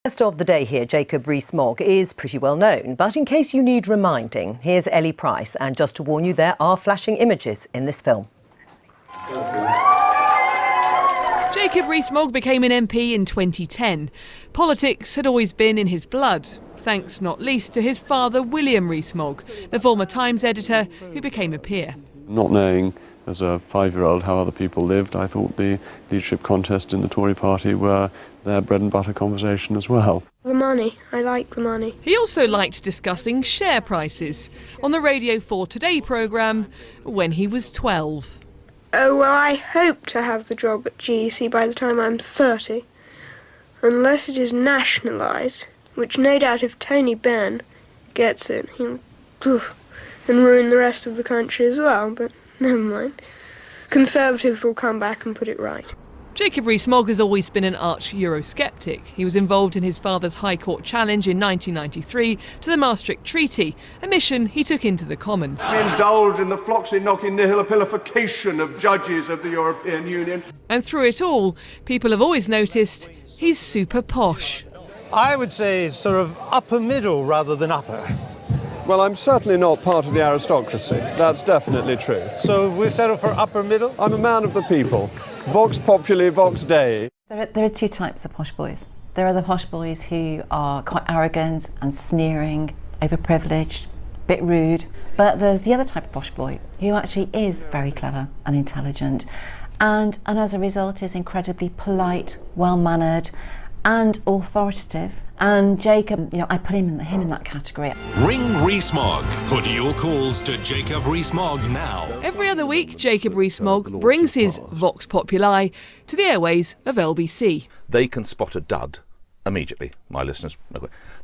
Guest of the day here, Jacob Rees Mogg, is pretty well known, but in case you need reminding, here's Ellie Price, and just to warn you, there are flashing images in this film. Jacob Rees Mogg became an MP in 2010. Politics had always been in his blood, thanks not least to his father William Rees Mogg, the former Times editor who became a peer. Not knowing as a 5-year-old how other people lived, I thought the leadership contest in the Tory party were their bread and butter conversation as well. The money. I like the money. He also liked discussing share prices on the Radio 4 Today programme when he was 12. Oh, well, I hope to have the job at GEC by the time I'm 30. Unless it is nationalised, which no doubt if Tony Benn gets it, he'll and ruin the rest of the country as well, but never mind. Conservatives will come back and put it right. Jacob Rees Mogg has always been an arch Eurosceptic. He was involved in his father's High Court challenge in 1993 to the Maastricht Treaty, a mission he took into the Commons. We indulge in the floxy-knocking nihilopilification of judges of the European Union. And through it all, people have always noticed he's super posh. I would say sort of upper middle rather than upper. Well, I'm certainly not part of the aristocracy. That's definitely true. So we settle for upper middle? I'm a man of the people. Vox populi, vox dei. There are two types of posh boys. There are the posh boys who are quite arrogant and sneering, overprivileged, a bit rude. But there's the other type of posh boy who actually is very clever and intelligent and as a result is incredibly polite, well-mannered and authoritative. And Jacob, I put him in that category. Ring Rees Mogg. Put your calls to Jacob Rees Mogg now. Every other week, Jacob Rees Mogg brings his Vox Populi to the airways of LBC. They can spot a dud immediately, my listeners.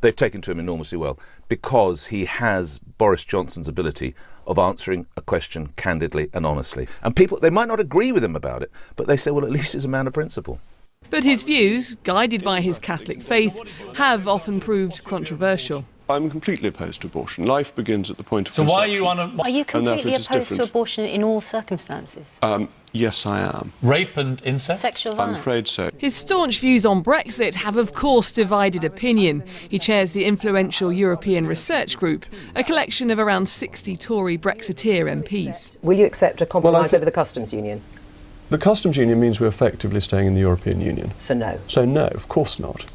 They've taken to him enormously well because he has Boris Johnson's ability of answering a question candidly and honestly. And people, they might not agree with him about it, but they say, well, at least he's a man of principle. But his views, guided by his Catholic faith, have often proved controversial. I'm completely opposed to abortion. Life begins at the point of conception. So why are you on a... Are you completely opposed to abortion in all circumstances? Yes, I am. Rape and incest? Sexual violence? I'm afraid so. His staunch views on Brexit have, of course, divided opinion. He chairs the influential European Research Group, a collection of around 60 Tory Brexiteer MPs. Will you accept a compromise over the customs union? The customs union means we're effectively staying in the European Union. So no. So no, of course not.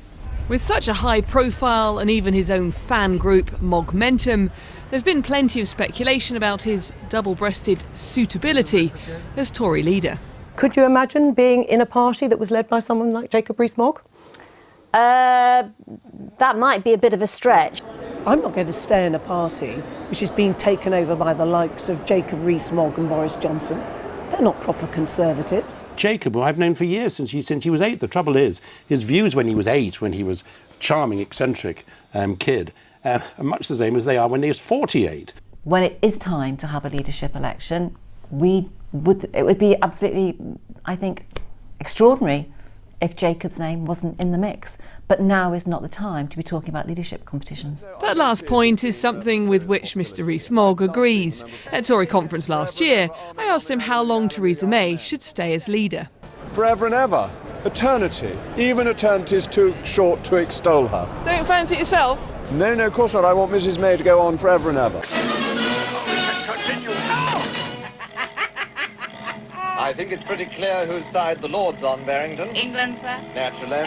With such a high profile and even his own fan group, Mogmentum, there's been plenty of speculation about his double-breasted suitability as Tory leader. Could you imagine being in a party that was led by someone like Jacob Rees Mogg? That might be a bit of a stretch. I'm not going to stay in a party which is being taken over by the likes of Jacob Rees Mogg and Boris Johnson. They're not proper Conservatives. Jacob, who I've known for years, since he was 8. The trouble is, his views when he was 8, when he was charming, eccentric kid, are much the same as they are when he is 48. When it is time to have a leadership election, it would be absolutely, I think, extraordinary if Jacob's name wasn't in the mix. But now is not the time to be talking about leadership competitions. That last point is something with which Mr Rees Mogg agrees. At Tory conference last year, I asked him how long Theresa May should stay as leader. Forever and ever. Eternity. Even eternity is too short to extol her. Don't fancy it yourself? No, of course not. I want Mrs May to go on forever and ever. I think it's pretty clear whose side the Lord's on, Barrington. England, sir? Naturally.